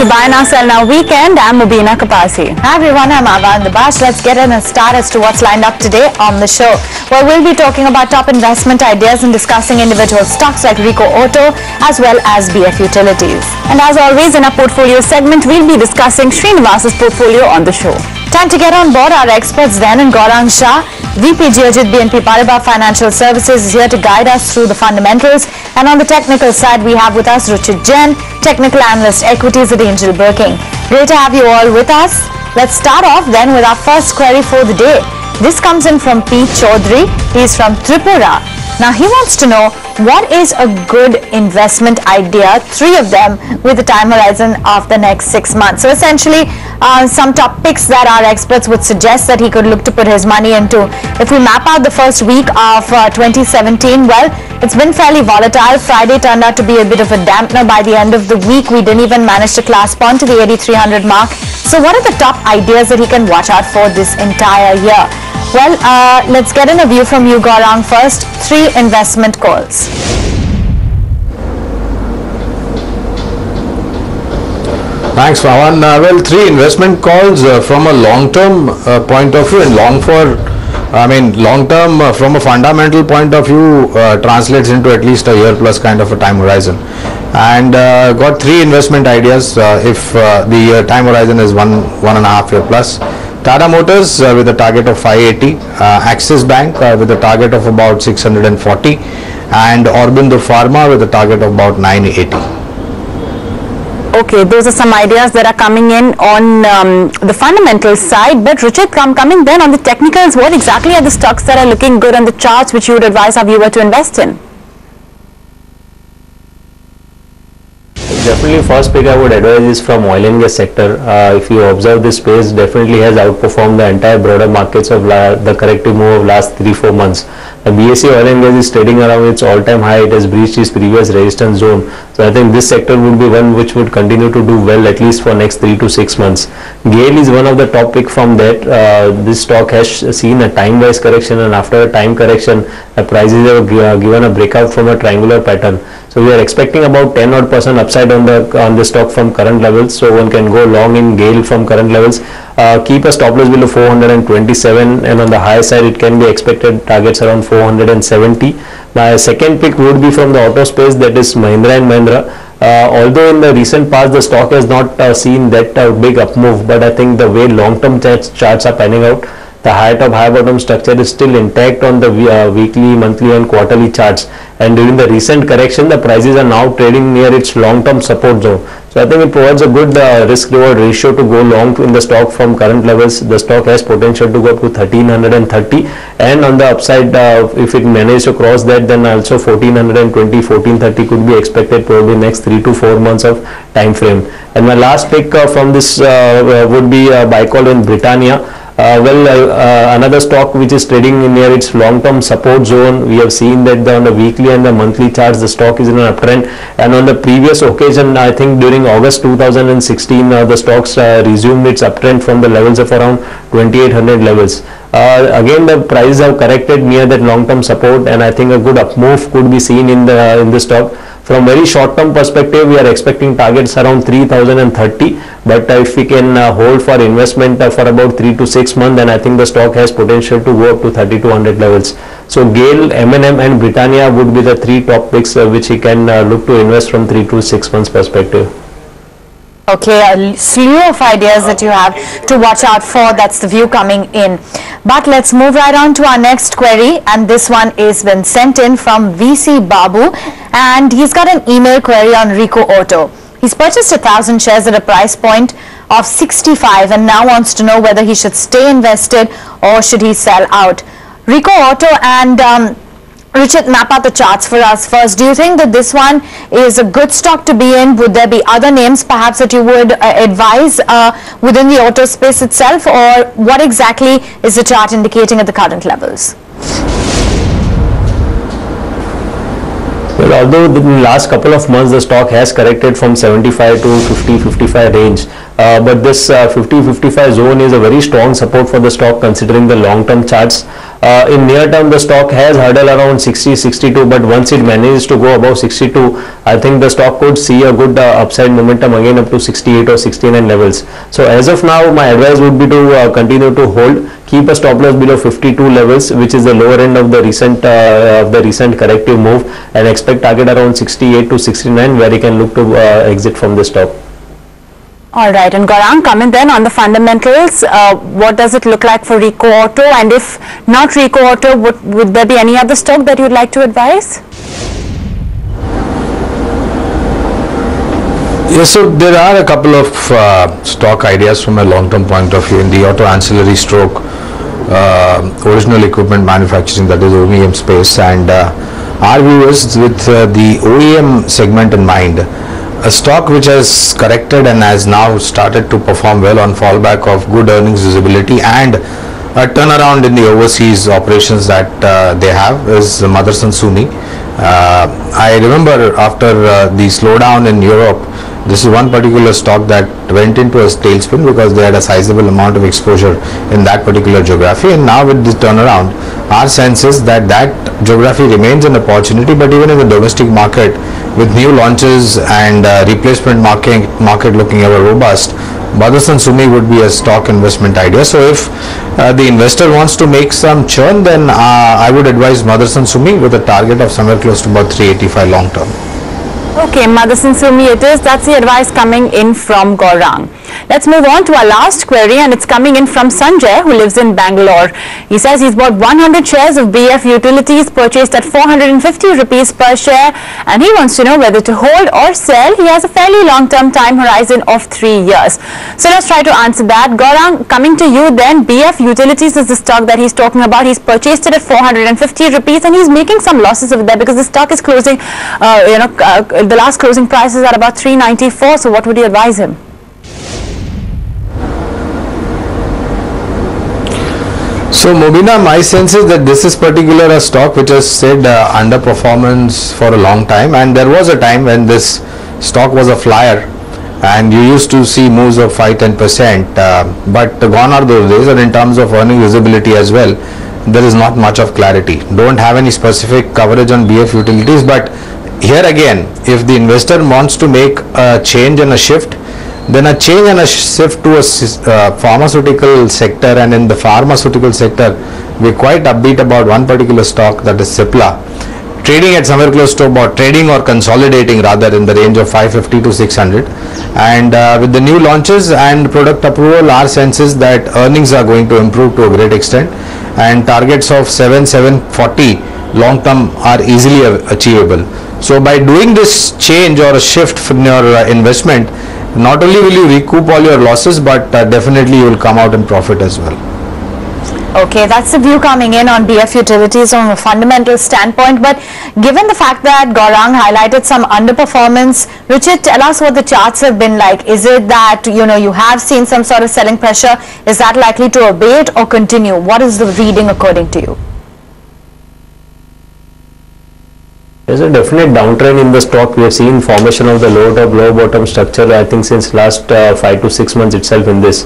Buy Now Sell Now weekend. I'm Mubina Kapasi. Hi everyone, I'm Ava Bash. Let's get in a start as to what's lined up today on the show. Well, we'll be talking about top investment ideas and discussing individual stocks like Rico Auto as well as BF Utilities. And as always, in our portfolio segment, we'll be discussing Srinivas's portfolio on the show. Time to get on board. Our experts then, and Gaurang Shah, VP Jyojit BNP Paribas Financial Services, is here to guide us through the fundamentals. And on the technical side, we have with us Ruchit Jain, Technical Analyst Equities at Angel Broking. Great to have you all with us. Let's start off then with our first query for the day. This comes in from P. Chaudhary. He's from Tripura. Now he wants to know, what is a good investment idea, 3 of them, with a time horizon of the next 6 months. So essentially, some top picks that our experts would suggest that he could look to put his money into. If we map out the first week of 2017, well, it's been fairly volatile. Friday turned out to be a bit of a dampener. By the end of the week, we didn't even manage to clasp on to the 8,300 mark. So what are the top ideas that he can watch out for this entire year? Well, let's get in a view from you, Gaurang, first. 3 investment calls. Thanks, Pawan. Well, 3 investment calls from a long-term point of view, and long-term from a fundamental point of view translates into at least a year plus kind of a time horizon. And got 3 investment ideas if the time horizon is 1.5 year plus. Tata Motors with a target of 580, Axis Bank with a target of about 640, and Aurobindo Pharma with a target of about 980. Okay, those are some ideas that are coming in on the fundamental side. But Ruchit, coming then on the technicals, what exactly are the stocks that are looking good on the charts which you would advise our viewer to invest in? Definitely, first pick I would advise is from oil and gas sector. If you observe, this space definitely has outperformed the entire broader markets of the corrective move of last 3-4 months. The BSE oil and gas is trading around its all-time high. It has breached its previous resistance zone. So I think this sector would be one which would continue to do well at least for next 3 to 6 months. GAIL is one of the top pick from that. This stock has seen a time-wise correction, and after a time correction, the prices have given a breakout from a triangular pattern. So we are expecting about 10% upside on the stock from current levels. So one can go long in GAIL from current levels. Keep a stop loss below 427, and on the high side it can be expected targets around 470. My second pick would be from the auto space, that is Mahindra and Mahindra. Although in the recent past the stock has not seen that big up move, but I think the way long-term charts are panning out, the high top high bottom structure is still intact on the weekly, monthly and quarterly charts, and during the recent correction the prices are now trading near its long-term support zone. So I think it provides a good risk reward ratio to go long in the stock from current levels. The stock has potential to go up to 1330, and on the upside, if it manages to cross that, then also 1420, 1430 could be expected probably next 3 to 4 months of time frame. And my last pick from this would be buy call in Britannia. Another stock which is trading near its long-term support zone. We have seen that on the weekly and the monthly charts, the stock is in an uptrend, and on the previous occasion, I think during August 2016, the stocks resumed its uptrend from the levels of around 2800 levels. Again, the prices have corrected near that long-term support, and I think a good up move could be seen in the stock. From very short-term perspective, we are expecting targets around 3030, but if we can hold for investment for about 3 to 6 months, then I think the stock has potential to go up to 3200 levels. So GAIL, M&M and Britannia would be the 3 top picks which he can look to invest from 3 to 6 months perspective. Okay, a slew of ideas that you have to watch out for. That's the view coming in. But let's move right on to our next query, and this one is been sent in from VC Babu, and he's got an email query on Rico Auto. He's purchased 1,000 shares at a price point of 65 and now wants to know whether he should stay invested or should he sell out. Rico Auto and Ruchit, map out the charts for us first. Do you think that this one is a good stock to be in? Would there be other names perhaps that you would advise within the auto space itself, or what exactly is the chart indicating at the current levels? Well, although in the last couple of months the stock has corrected from 75 to 50-55 range, but this 50-55 zone is a very strong support for the stock considering the long-term charts. In near term, the stock has hurdled around 60, 62, but once it manages to go above 62, I think the stock could see a good upside momentum again up to 68 or 69 levels. So as of now, my advice would be to continue to hold, keep a stop loss below 52 levels, which is the lower end of the recent corrective move, and expect target around 68 to 69, where you can look to exit from the stock. All right, and Gaurang, comment then on the fundamentals. What does it look like for Rico Auto? And if not Rico Auto, would there be any other stock that you'd like to advise? Yes, so there are a couple of stock ideas from a long-term point of view in the auto ancillary stroke original equipment manufacturing, that is OEM space, and our view is with the OEM segment in mind, a stock which has corrected and has now started to perform well on fallback of good earnings visibility and a turnaround in the overseas operations that they have is Motherson Sumi. I remember after the slowdown in Europe, this is one particular stock that went into a tailspin because they had a sizable amount of exposure in that particular geography, and now with this turnaround, our sense is that that geography remains an opportunity, but even in the domestic market with new launches and replacement market looking ever robust, Motherson Sumi would be a stock investment idea. So if the investor wants to make some churn, then I would advise Motherson Sumi with a target of somewhere close to about 385 long term. Okay, Motherson Sumi it is. That's the advice coming in from Gaurang. Let's move on to our last query, and it's coming in from Sanjay, who lives in Bangalore. He says he's bought 100 shares of BF Utilities purchased at 450 rupees per share, and he wants to know whether to hold or sell. He has a fairly long-term time horizon of 3 years. So let's try to answer that. Gaurang, coming to you then, BF Utilities is the stock that he's talking about. He's purchased it at 450 rupees, and he's making some losses over there because the stock is closing, the last closing price is at about 394. So what would you advise him? So Mobina, my sense is that this is particular a stock which has said underperformance for a long time, and there was a time when this stock was a flyer and you used to see moves of 5-10%, but gone are those days, and in terms of earning visibility as well, there is not much of clarity. Don't have any specific coverage on BF Utilities, but here again, if the investor wants to make a change and a shift, then a change and a shift to a pharmaceutical sector, and in the pharmaceutical sector, we're quite upbeat about one particular stock, that is Cipla, trading at somewhere close to about trading or consolidating rather in the range of 550 to 600. And with the new launches and product approval, our sense is that earnings are going to improve to a great extent, and targets of 740 long term are easily achievable. So by doing this change or a shift from your investment, not only will you recoup all your losses, but definitely you will come out in profit as well. Okay, that's the view coming in on BF Utilities from a fundamental standpoint. But given the fact that Gaurang highlighted some underperformance, Ruchit, tell us what the charts have been like. Is it that, you have seen some sort of selling pressure? Is that likely to abate or continue? What is the reading according to you? There's a definite downtrend in the stock. We have seen formation of the low top, low bottom structure, I think since last 5 to 6 months itself in this.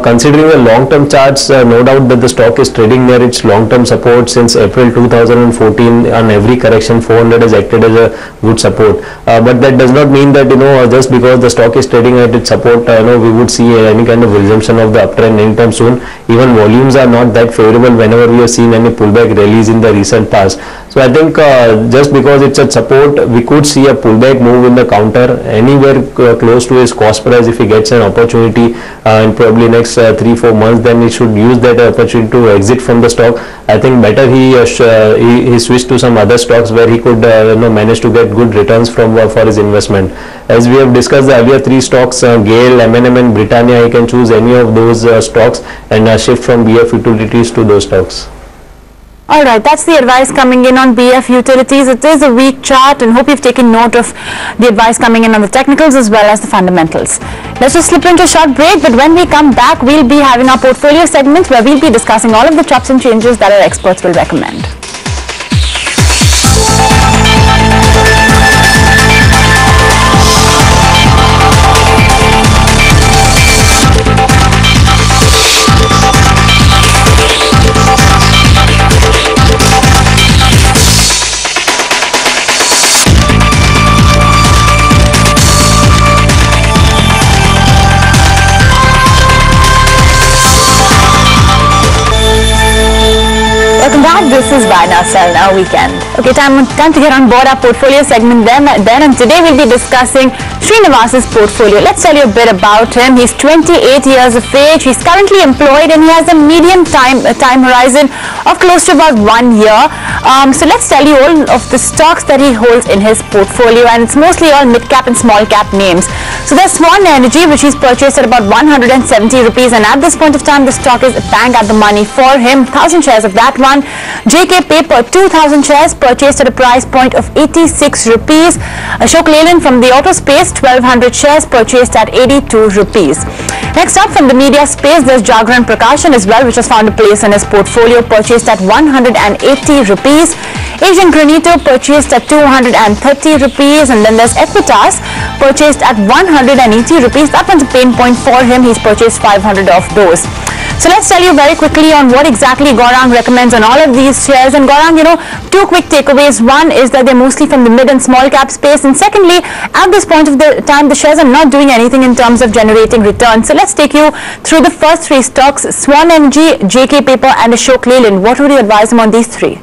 Considering the long-term charts, no doubt that the stock is trading near its long-term support since April 2014. On every correction, 400 has acted as a good support. But that does not mean that, just because the stock is trading at its support, we would see any kind of resumption of the uptrend anytime soon. Even volumes are not that favorable whenever we have seen any pullback rallies in the recent past. So I think just because it's at support, we could see a pullback move in the counter anywhere close to his cost price. If he gets an opportunity in probably next 3-4 months, then he should use that opportunity to exit from the stock. I think better he switched to some other stocks where he could manage to get good returns from for his investment. As we have discussed the earlier 3 stocks, GAIL, M&M and Britannia, he can choose any of those stocks and shift from BF Utilities to those stocks. Alright, that's the advice coming in on BF Utilities. It is a weak chart, and hope you've taken note of the advice coming in on the technicals as well as the fundamentals. Let's just slip into a short break, but when we come back, we'll be having our portfolio segment where we'll be discussing all of the chops and changes that our experts will recommend. back. This is Buy Now Sell Now Weekend. Okay, time to get on board our portfolio segment then, and today we'll be discussing Srinivas's portfolio. Let's tell you a bit about him. He's 28 years of age. He's currently employed and he has a medium time horizon of close to about 1 year. So let's tell you all of the stocks that he holds in his portfolio, and it's mostly all mid-cap and small-cap names. So there's Swan Energy, which he's purchased at about 170 rupees, and at this point of time the stock is bang at the money for him. 1,000 shares of that one. JK Paper, 2,000 shares purchased at a price point of 86 rupees. Ashok Leyland from the auto space, 1,200 shares purchased at 82 rupees. Next up from the media space, there's Jain Prakashan as well, which has found a place in his portfolio, purchased at 180 rupees. Asian Granito purchased at 230 rupees, and then there's Equitas purchased at 180 rupees. That one's a pain point for him. He's purchased 500 of those. So let's tell you very quickly on what exactly Gaurang recommends on all of these shares. And Gaurang, two quick takeaways. One is that they're mostly from the mid and small cap space. And secondly, at this point of the time, the shares are not doing anything in terms of generating returns. So let's take you through the first three stocks: Swan Energy, JK Paper and Ashok Leyland. What would you advise him on these three?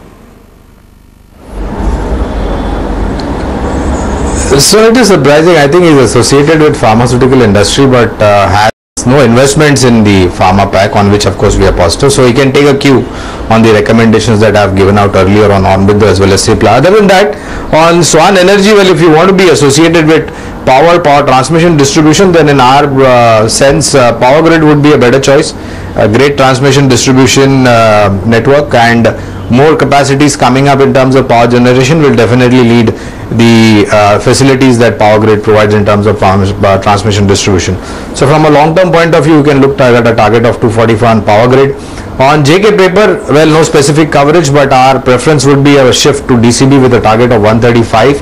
So it is surprising. I think he's associated with pharmaceutical industry, but has no investments in the pharma pack, on which of course we are positive. So he can take a cue on the recommendations that I have given out earlier on Onbid as well as Cipla. Other than that, on Swan Energy, well, if you want to be associated with power transmission distribution, then in our sense, Power Grid would be a better choice. A great transmission distribution network, and more capacities coming up in terms of power generation will definitely lead the facilities that Power Grid provides in terms of transmission distribution. So from a long-term point of view, you can look at a target of 245 on Power Grid. On JK Paper, well, no specific coverage, but our preference would be a shift to DCB with a target of 135.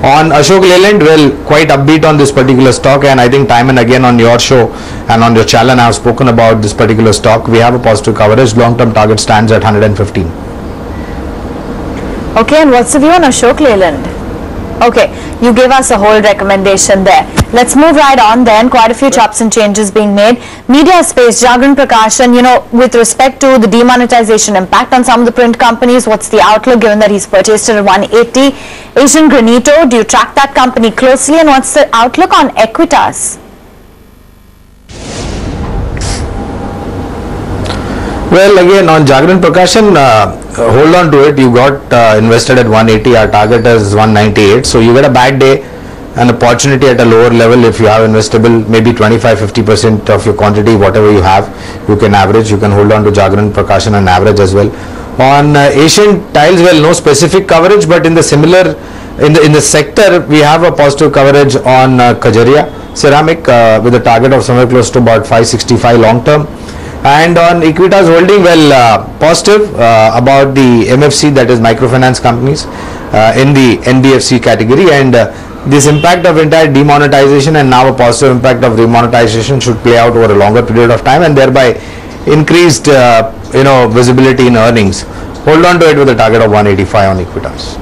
On Ashok Leyland, well, quite upbeat on this particular stock, and I think time and again on your show and on your channel I have spoken about this particular stock. We have a positive coverage. Long-term target stands at 115. Okay, and what's the view on Ashok Leyland? Okay, you gave us a whole recommendation there. Let's move right on then. Quite a few chops and changes being made. Media space, Jain Prakashan, with respect to the demonetization impact on some of the print companies, what's the outlook given that he's purchased it at 180? Asian Granito, do you track that company closely, and what's the outlook on Equitas? Well, again on Jain Prakashan, hold on to it. You got invested at 180. Our target is 198. So you get a bad day, an opportunity at a lower level. If you have investable, maybe 25-50% of your quantity, whatever you have, you can average. You can hold on to Jain Prakashan and average as well. On Asian Tiles, well, no specific coverage, but in the similar in the sector, we have a positive coverage on Kajaria Ceramic with a target of somewhere close to about 565 long term. And on Equitas Holding, well, positive about the MFC, that is microfinance companies, in the NBFC category, and this impact of entire demonetization and now a positive impact of remonetization should play out over a longer period of time, and thereby increased visibility in earnings. Hold on to it with a target of 185 on Equitas.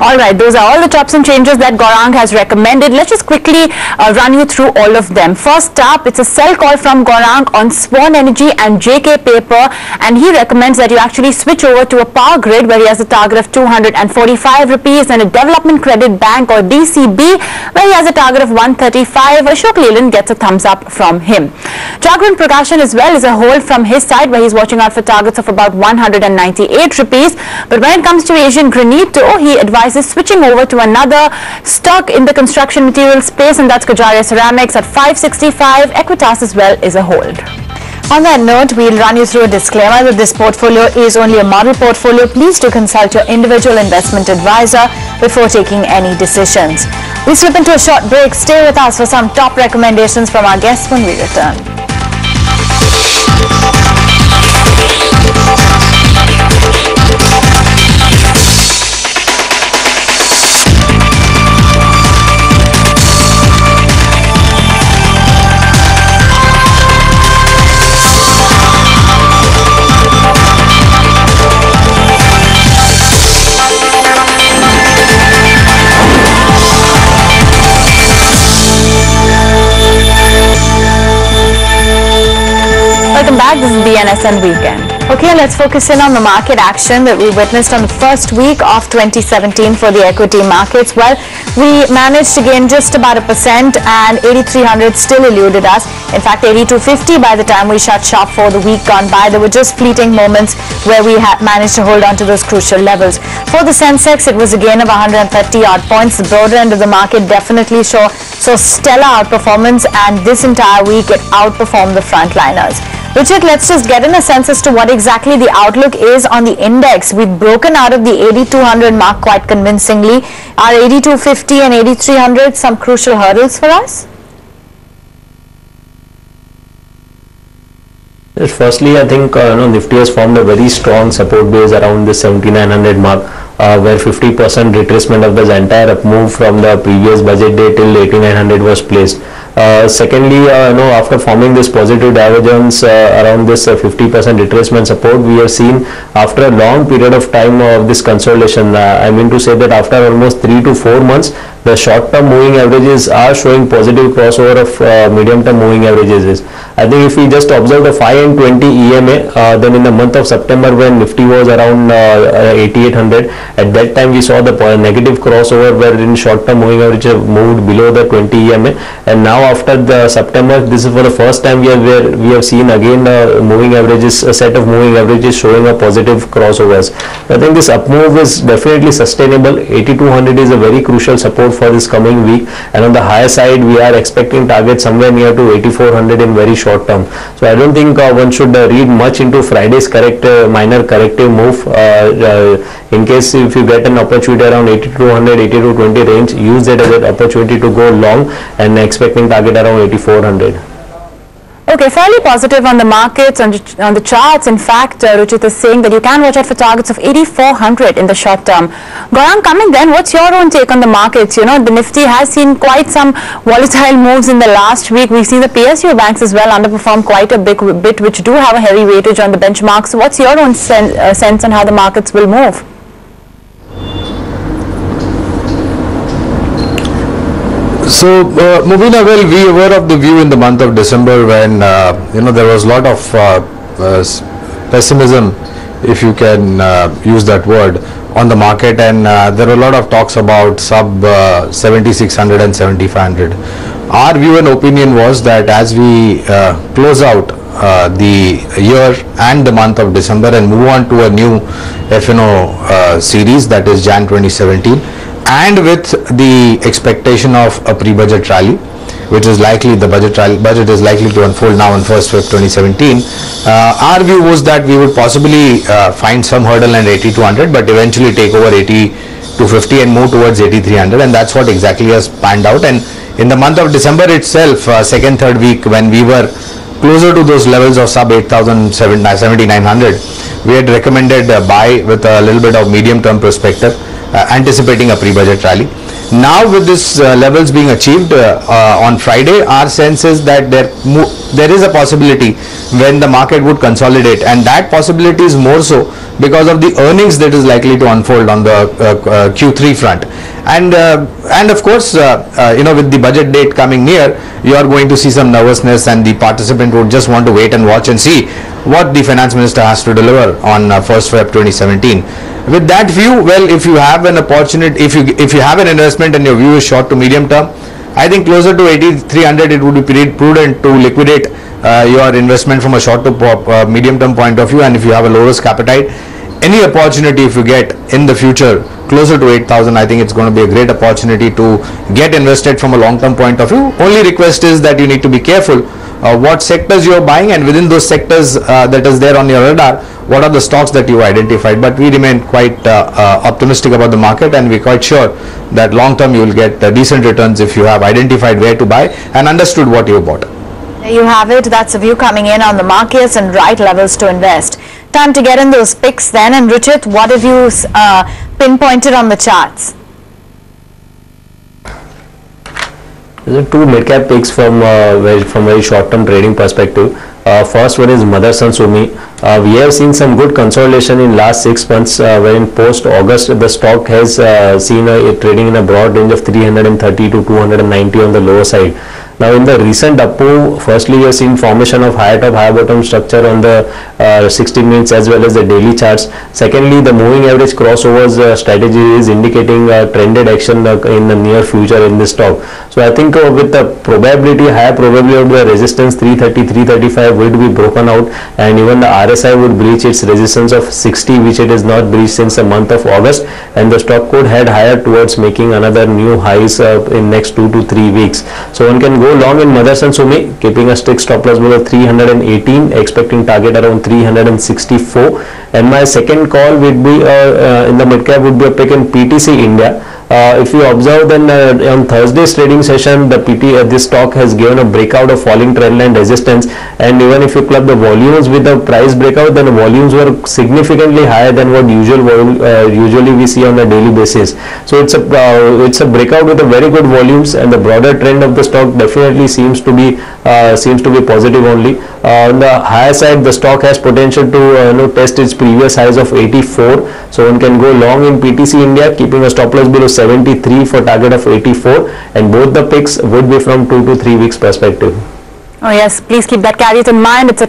Alright, those are all the chops and changes that Gaurang has recommended. Let's just quickly run you through all of them. First up, it's a sell call from Gaurang on Swan Energy and JK Paper, and he recommends that you actually switch over to a Power Grid where he has a target of 245 rupees, and a Development Credit Bank or DCB where he has a target of 135. Ashok Leyland gets a thumbs up from him. Jain Prakashan as well is a hold from his side where he's watching out for targets of about 198 rupees. But when it comes to Asian Granito, he advises switching over to another stock in the construction material space, and that's Kajaria Ceramics at 565. Equitas as well is a hold. On that note, we'll run you through a disclaimer that this portfolio is only a model portfolio. Please do consult your individual investment advisor before taking any decisions. We slip into a short break. Stay with us for some top recommendations from our guests when we return. Welcome back. This is the NSN Weekend. Okay, let's focus in on the market action that we witnessed on the first week of 2017 for the equity markets. Well, we managed to gain just about 1% and 8,300 still eluded us. In fact, 8,250 by the time we shut shop for the week gone by. There were just fleeting moments where we managed to hold on to those crucial levels. For the Sensex, it was a gain of 130 odd points. The broader end of the market definitely saw stellar outperformance, and this entire week it outperformed the frontliners. Ruchit, let's just get in a sense as to what exactly the outlook is on the index. We've broken out of the 8,200 mark quite convincingly. Are 8,250 and 8,300 some crucial hurdles for us? Firstly, I think Nifty has formed a very strong support base around the 7,900 mark, where 50% retracement of the entire up move from the previous budget day till 8,900 was placed. Secondly, after forming this positive divergence around this 50% retracement support, we have seen after a long period of time of this consolidation, I mean to say that after almost 3 to 4 months, the short-term moving averages are showing positive crossover of medium-term moving averages. I think if we just observe the 5 and 20 EMA, then in the month of September when Nifty was around 8,800, at that time we saw the negative crossover wherein short-term moving average moved below the 20 EMA, and now after the September, this is for the first time we have seen again moving averages, a set of moving averages showing a positive crossovers. I think this up move is definitely sustainable. 8,200 is a very crucial support for this coming week, and on the higher side we are expecting targets somewhere near to 8,400 in very short term. So I don't think one should read much into Friday's minor corrective move. In case if you get an opportunity around 8,200, 8,220 range, use that as an opportunity to go long and expecting target around 8,400. Okay, fairly positive on the markets, on the charts. In fact, Ruchit is saying that you can watch out for targets of 8,400 in the short term. Gaurang, coming then, what's your own take on the markets? You know, the Nifty has seen quite some volatile moves in the last week. We've seen the PSU banks as well underperform quite a bit, which do have a heavy weightage on the benchmark. So what's your own sense on how the markets will move? So, Mubina, well, we were of the view in the month of December when, there was a lot of pessimism, if you can use that word, on the market, and there were a lot of talks about sub 7,600 and 7,500. Our view and opinion was that as we close out the year and the month of December and move on to a new F&O series, that is Jan 2017, and with the expectation of a pre-budget rally, which is likely, the budget is likely to unfold now on 1st Feb 2017, our view was that we would possibly find some hurdle at 8,200, but eventually take over 8,250 and move towards 8,300, and that's what exactly has panned out. And in the month of December itself, second, third week, when we were closer to those levels of sub 8,000, 7,900, we had recommended a buy with a little bit of medium-term perspective, anticipating a pre-budget rally. Now with this levels being achieved on Friday, our sense is that there is a possibility when the market would consolidate, and that possibility is more so because of the earnings that is likely to unfold on the Q3 front. And of course, with the budget date coming near, you are going to see some nervousness, and the participant would just want to wait and watch and see what the finance minister has to deliver on 1st Feb 2017. With that view, well, if you have an opportunity, if you have an investment and your view is short to medium term, I think closer to 8,300 it would be pretty prudent to liquidate your investment from a short to medium term point of view. And if you have a low risk appetite, any opportunity if you get in the future closer to 8,000, I think it's going to be a great opportunity to get invested from a long term point of view. Only request is that you need to be careful what sectors you are buying, and within those sectors that is there on your radar, what are the stocks that you identified. But we remain quite optimistic about the market, and we're quite sure that long term you will get decent returns if you have identified where to buy and understood what you bought. There you have it. That's a view coming in on the markets and right levels to invest. Time to get in those picks then. And Ruchit, what have you pinpointed on the charts? There are two mid-cap picks from very short-term trading perspective. First one is Motherson Sumi. We have seen some good consolidation in last 6 months, wherein post-August the stock has seen a trading in a broad range of 330 to 290 on the lower side. Now in the recent up move, firstly you have seen formation of higher top higher bottom structure on the 60 minutes as well as the daily charts. Secondly, the moving average crossovers strategy is indicating trended action in the near future in this stock. So I think with the probability, higher probability of the resistance 330, 335 would be broken out, and even the RSI would breach its resistance of 60, which it has not breached since the month of August, and the stock could head higher towards making another new highs in next 2 to 3 weeks. So one can go long in Motherson Sumi, keeping a strict stop loss below 318, expecting target around 364. And my second call would be in the mid cap would be a pick in PTC India. If you observe, then on Thursday's trading session, the this stock has given a breakout of falling trend line resistance, and even if you club the volumes with the price breakout, then the volumes were significantly higher than what usually we see on a daily basis. So it's a breakout with a very good volumes, and the broader trend of the stock definitely seems to be positive only. On the higher side, the stock has potential to test its previous highs of 84. So one can go long in PTC India, keeping a stop loss below 73 for target of 84, and both the picks would be from 2 to 3 weeks perspective. Oh yes, please keep that caveat in mind. It's a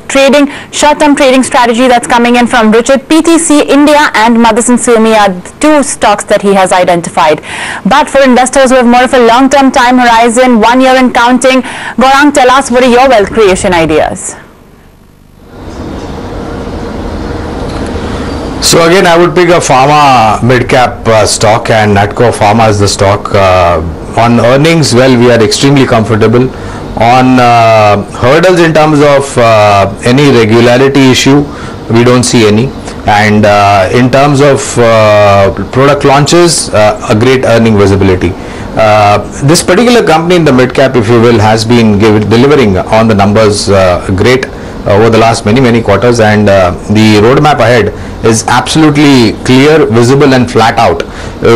short-term trading strategy that's coming in from Ruchit. PTC India and Motherson Sumi are the two stocks that he has identified. But for investors who have more of a long-term time horizon, 1 year and counting, Gaurang, tell us, what are your wealth creation ideas? So again, I would pick a pharma mid-cap stock, and Natco Pharma is the stock. On earnings, well, we are extremely comfortable. On hurdles in terms of any regularity issue, we don't see any. And in terms of product launches, a great earning visibility. This particular company in the mid-cap, if you will, has been delivering on the numbers great over the last many quarters, and the roadmap ahead is absolutely clear, visible and flat out,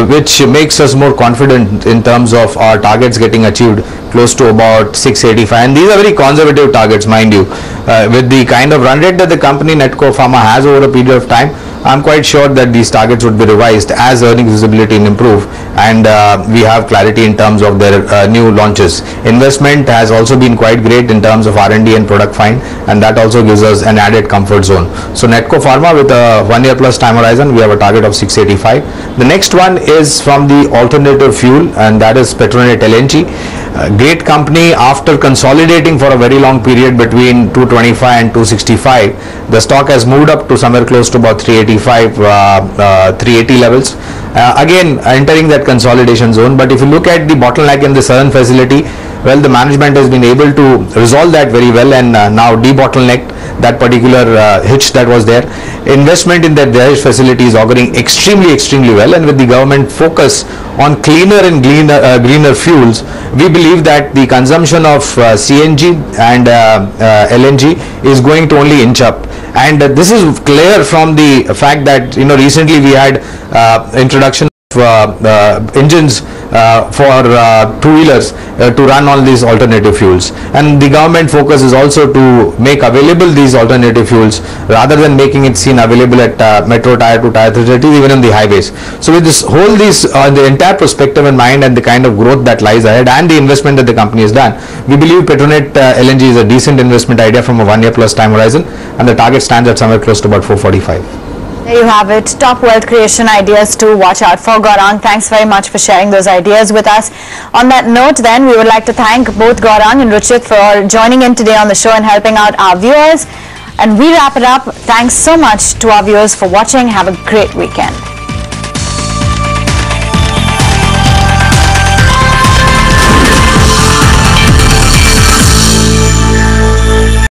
which makes us more confident in terms of our targets getting achieved close to about 685, and these are very conservative targets, mind you. With the kind of run rate that the company Natco Pharma has over a period of time, I'm quite sure that these targets would be revised as earnings visibility improve, and we have clarity in terms of their new launches. Investment has also been quite great in terms of R&D and product find, and that also gives us an added comfort zone. So Natco Pharma, with a 1 year plus time horizon, we have a target of 685. The next one is from the alternative fuel, and that is Petronet LNG. Great company. After consolidating for a very long period between 225 and 265, the stock has moved up to somewhere close to about 385, 380 levels. Again, entering that consolidation zone. But if you look at the bottleneck in the southern facility, well, the management has been able to resolve that very well, and now debottlenecked that particular hitch that was there. Investment in that Dahej facility is auguring extremely well, and with the government focus on cleaner and greener fuels, we believe that the consumption of CNG and LNG is going to only inch up. And this is clear from the fact that recently we had introduction of engines for two-wheelers to run on these alternative fuels, and the government focus is also to make available these alternative fuels rather than making it seen available at metro tier 2 tier 3 cities, even on the highways. So with this the entire perspective in mind, and the kind of growth that lies ahead and the investment that the company has done, we believe Petronet LNG is a decent investment idea from a 1 year plus time horizon, and the target stands at somewhere close to about 445. There you have it, top wealth creation ideas to watch out for. Gaurang, thanks very much for sharing those ideas with us. On that note then, we would like to thank both Gaurang and Ruchit for joining in today on the show and helping out our viewers. And we wrap it up. Thanks so much to our viewers for watching. Have a great weekend.